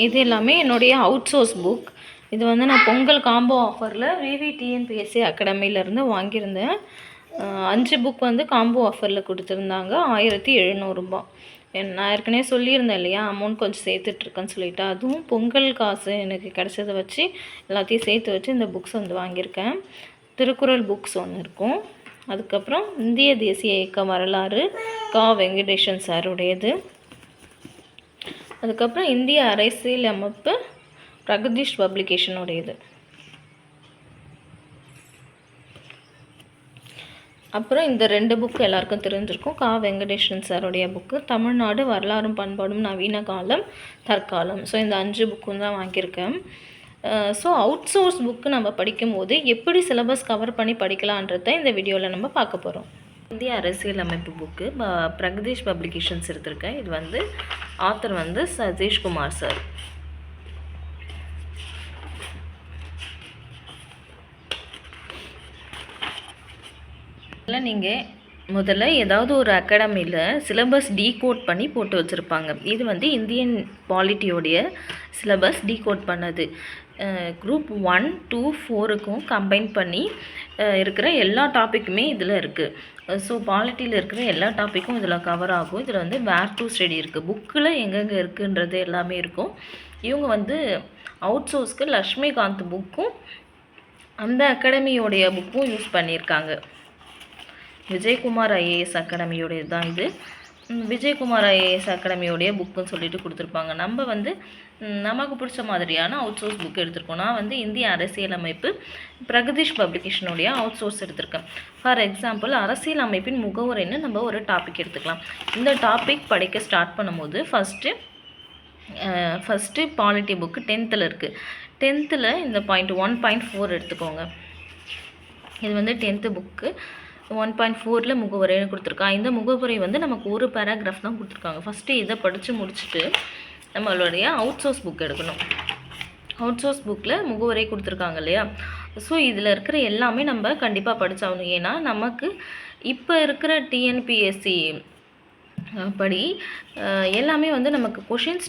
இது எல்லாமே என்னுடைய அவுட் சோர்ஸ் புக். இது வந்து நான் பொங்கல் காம்போ ஆஃபரில் விவிடிஎன்பிஎஸ்சி அகாடமியிலேருந்து வாங்கியிருந்தேன். 5 புக் வந்து காம்போ ஆஃபரில் கொடுத்துருந்தாங்க. 1700 ரூபா. நான் ஏற்கனவே சொல்லியிருந்தேன் இல்லையா, அமௌண்ட் கொஞ்சம் சேர்த்துட்ருக்கேன்னு சொல்லிவிட்டு, அதுவும் பொங்கல் காசு எனக்கு கிடச்சதை வச்சு எல்லாத்தையும் சேர்த்து வச்சு இந்த புக்ஸ் வந்து வாங்கியிருக்கேன். திருக்குறள் புக்ஸ் ஒன்று இருக்கும். அதுக்கப்புறம் இந்திய தேசிய இயக்க வரலாறு வெங்கடேஷன் சாருடையது. அதுக்கப்புறம் இந்திய அரசியல் அமைப்பு பிரகதீஷ் பப்ளிகேஷனுடையது. அப்புறம் இந்த 2 புக்கு எல்லாருக்கும் தெரிஞ்சிருக்கும். வெங்கடேஷன் சாருடைய புக்கு தமிழ்நாடு வரலாறும் பண்பாடும் நவீன காலம் தற்காலம். ஸோ இந்த 5 புக்கும் தான் வாங்கியிருக்கேன். ஸோ அவுட் சோர்ஸ் புக்கு நம்ம படிக்கும்போது எப்படி சிலபஸ் கவர் பண்ணி படிக்கலான்றதை இந்த வீடியோவில் நம்ம பார்க்க போகிறோம். இந்திய அரசியல் அமைப்பு புக்கு பிரகதீஷ் பப்ளிகேஷன்ஸ் எடுத்திருக்கேன். இது வந்து ஆத்தர் வந்து சதீஷ்குமார் சார். நீங்கள் முதல்ல ஏதாவது ஒரு அகாடமியில் சிலபஸ் டீகோட் பண்ணி போட்டு வச்சுருப்பாங்க. இது வந்து இந்தியன் பாலிட்டியோடைய சிலபஸ் டீகோட் பண்ணது. குரூப் 1, 2, 4க்கும் கம்பைன் பண்ணி இருக்கிற எல்லா டாப்பிக்குமே இதில் இருக்குது. ஸோ பாலிட்டியில் இருக்கிற எல்லா டாப்பிக்கும் இதில் கவர் ஆகும். இதில் வந்து வேர் டு ஸ்டடி இருக்குது. புக்கில் எங்கெங்கே இருக்குன்றது எல்லாமே இருக்கும். இவங்க வந்து அவுட் சோர்ஸ்க்கு லக்ஷ்மிகாந்த் புக்கும் அந்த அகாடமியோடைய புக்கும் யூஸ் பண்ணியிருக்காங்க. விஜயகுமார் ஐஏஎஸ் அகாடமியோடைய தான் இது. விஜயகுமார் ஐஏஎஸ் அகாடமியோடைய புக்குன்னு சொல்லிட்டு கொடுத்துருப்பாங்க. நம்ம வந்து நமக்கு பிடிச்ச மாதிரியான அவுட் சோர்ஸ் புக் எடுத்திருக்கோம். நான் வந்து இந்திய அரசியல் அமைப்பு பிரகதீஷ் பப்ளிகேஷனுடைய அவுட் சோர்ஸ் எடுத்திருக்கேன். ஃபார் எக்ஸாம்பிள், அரசியல் அமைப்பின் முகவுரைன்னு நம்ம ஒரு டாபிக் எடுத்துக்கலாம். இந்த டாபிக் படிக்க ஸ்டார்ட் பண்ணும்போது ஃபஸ்ட்டு பாலிட்டி புக்கு 10th இருக்குது. 10th இந்த பாயிண்ட் 1.4 எடுத்துக்கோங்க. இது வந்து 10th புக்கு 1.4 முகவுரைன்னு கொடுத்துருக்காங்க. இந்த முகவுரை வந்து நமக்கு ஒரு பேராகிராஃப் தான் கொடுத்துருக்காங்க. ஃபஸ்ட்டு இதை படித்து முடிச்சுட்டு நம்மளுடைய அவுட் சோர்ஸ் புக் எடுக்கணும். அவுட் சோர்ஸ் புக்கில் முகவுரை கொடுத்துருக்காங்க இல்லையா. ஸோ இதில் இருக்கிற எல்லாமே நம்ம கண்டிப்பாக படித்தாகணும். ஏன்னா நமக்கு இப்போ இருக்கிற டிஎன்பிஎஸ்சி படி எல்லாமே வந்து நமக்கு கொஷின்ஸ்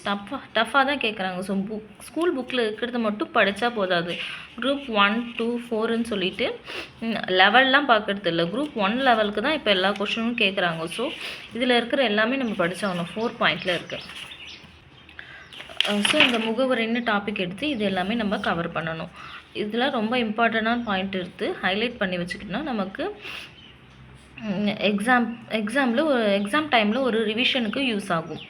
டஃப்பாக தான் கேட்குறாங்க. ஸோ ஸ்கூல் புக்கில் இருக்கிறத மட்டும் படித்தா போதாது. குரூப் 1, 2, 4ன்னு சொல்லிட்டு லெவல்லாம் பார்க்குறது இல்லை. குரூப் 1 லெவலுக்கு தான் இப்போ எல்லா கொஷினும் கேட்குறாங்க. ஸோ இதில் இருக்கிற எல்லாமே நம்ம படித்தாகணும். 4 பாயிண்டில் இருக்குது. ஸோ இந்த முகவுரைன்னு டாபிக் எடுத்து இது எல்லாமே நம்ம கவர் பண்ணணும். இதில் ரொம்ப இம்பார்ட்டண்டான பாயிண்ட் எடுத்து ஹைலைட் பண்ணி வச்சுக்கிட்டோம்னா நமக்கு எக்ஸாம் டைமில் ஒரு ரிவிஷனுக்கு யூஸ் ஆகும்.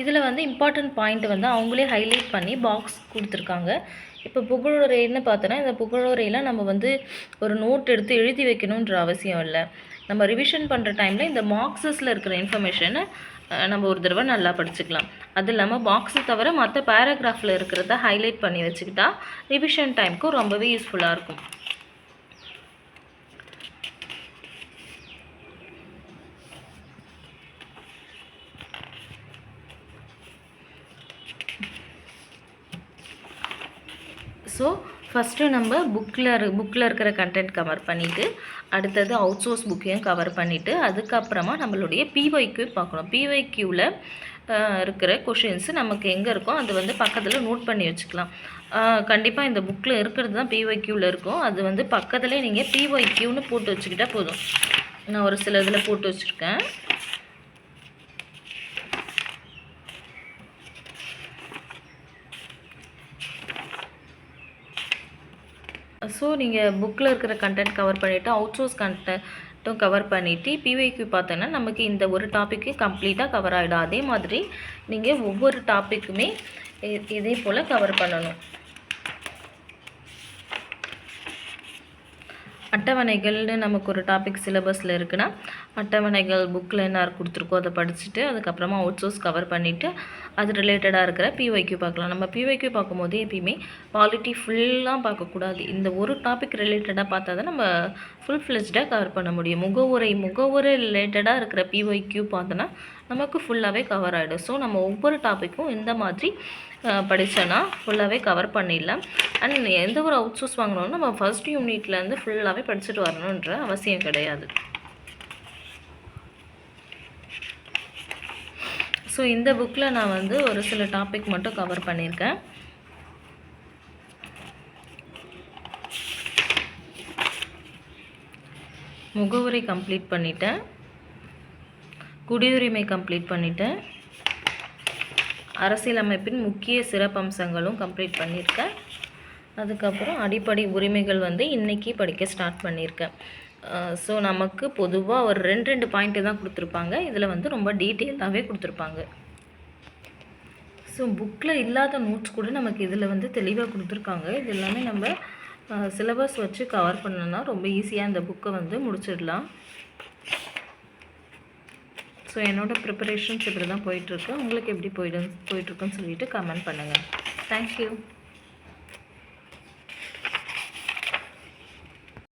இதில் வந்து இம்பார்ட்டன்ட் பாயிண்ட் வந்து அவங்களே ஹைலைட் பண்ணி பாக்ஸ் கொடுத்துருக்காங்க. இப்போ புகழுரைன்னு பார்த்தோன்னா, இந்த புகழுரையில் நம்ம வந்து ஒரு நோட் எடுத்து எழுதி வைக்கணுன்ற அவசியம் இல்லை. நம்ம ரிவிஷன் பண்ணுற டைமில் இந்த பாக்ஸஸில் இருக்கிற இன்ஃபர்மேஷனை நம்ம ஒரு தடவை நல்லா படிச்சுக்கலாம். அது இல்லாமல் பாக்ஸை தவிர மற்ற பேராகிராஃபில் இருக்கிறத ஹைலைட் பண்ணி வச்சுக்கிட்டா ரிவிஷன் டைமுக்கும் ரொம்பவே யூஸ்ஃபுல்லாக இருக்கும். ஸோ ஃபஸ்ட்டு நம்ம புக்கில் இருக்கிற கண்டென்ட் கவர் பண்ணிவிட்டு அடுத்தது அவுட் சோர்ஸ் புக்கையும் கவர் பண்ணிவிட்டு அதுக்கப்புறமா நம்மளுடைய பிஒய்க்யூ பார்க்கணும். பிஒய்க்யூவில் இருக்கிற கொஷின்ஸு நமக்கு எங்கே இருக்கோ அது வந்து பக்கத்தில் நோட் பண்ணி வச்சுக்கலாம். கண்டிப்பாக இந்த புக்கில் இருக்கிறது தான் பிஒய்க்யூவில் இருக்கும். அது வந்து பக்கத்துலேயே நீங்கள் பிஒய்க்யூன்னு போட்டு வச்சுக்கிட்டால் போதும். நான் ஒரு சில இதில் போட்டு வச்சுருக்கேன். ஸோ நீங்கள் புக்கில் இருக்கிற கண்டென்ட் கவர் பண்ணிவிட்டு அவுட் சோர்ஸ் கண்டென்ட்டும் கவர் பண்ணிவிட்டு பிஒய்க்யூ பார்த்தோன்னா நமக்கு இந்த ஒரு டாப்பிக்கு கம்ப்ளீட்டாக கவர் ஆகிடும். அதே மாதிரி நீங்கள் ஒவ்வொரு டாப்பிக்குமே இதே போல் கவர் பண்ணணும். அட்டவணைகள்னு நமக்கு ஒரு டாபிக் சிலபஸில் இருக்குன்னா அட்டவணைகள் புக்கில் என்ன கொடுத்துருக்கோ அதை படிச்சுட்டு அதுக்கப்புறமா அவுட் சோர்ஸ் கவர் பண்ணிவிட்டு அது ரிலேட்டடாக இருக்கிற பிஒய்க்யூ பார்க்கலாம். நம்ம பிஒய்க்யூ பார்க்கும்போது எப்பயுமே பாலிட்டி ஃபுல்லாக பார்க்கக்கூடாது. இந்த ஒரு டாபிக் ரிலேட்டடாக பார்த்தா தான் நம்ம ஃபுல் ஃப்ளெஜ்டாக கவர் பண்ண முடியும். முகவுரை ரிலேட்டடாக இருக்கிற பிஒய்க்யூ பார்த்தோன்னா நமக்கு ஃபுல்லாகவே கவர் ஆகிடும். ஸோ நம்ம ஒவ்வொரு டாப்பிக்கும் இந்த மாதிரி படித்தோன்னா ஃபுல்லாகவே கவர் பண்ணிடலாம். அண்ட் எந்த ஒரு அவுட் சோர்ஸ் வாங்கினாலும் நம்ம ஃபர்ஸ்ட் யூனிட்லேருந்து ஃபுல்லாகவே படிச்சுட்டு வரணுன்ற அவசியம் கிடையாது. ஸோ இந்த புக்கில் நான் வந்து ஒரு சில டாபிக் மட்டும் கவர் பண்ணியிருக்கேன். முகவுரை கம்ப்ளீட் பண்ணிட்டேன், குடியுரிமை கம்ப்ளீட் பண்ணிட்டேன், அரசியலமைப்பின் முக்கிய சிறப்பம்சங்களும் கம்ப்ளீட் பண்ணியிருக்கேன். அதுக்கப்புறம் அடிப்படை உரிமைகள் வந்து இன்றைக்கி படிக்க ஸ்டார்ட் பண்ணியிருக்கேன். ஸோ நமக்கு பொதுவாக ஒரு 2 பாயிண்ட்டு தான் கொடுத்துருப்பாங்க. இதில் வந்து ரொம்ப டீட்டெயிலாகவே கொடுத்துருப்பாங்க. ஸோ புக்கில் இல்லாத நோட்ஸ் கூட நமக்கு இதில் வந்து தெளிவாக கொடுத்துருக்காங்க. இது எல்லாமே நம்ம சிலபஸ் வச்சு கவர் பண்ணோன்னா ரொம்ப ஈஸியாக இந்த புக்கை வந்து முடிச்சிடலாம். ஸோ என்னோடய ப்ரிப்பரேஷன்ஸ் இப்படி தான் போயிட்டுருக்கு. உங்களுக்கு எப்படி போயிட்டுருக்குன்னு சொல்லிவிட்டு கமெண்ட் பண்ணுங்கள். தேங்க்யூ.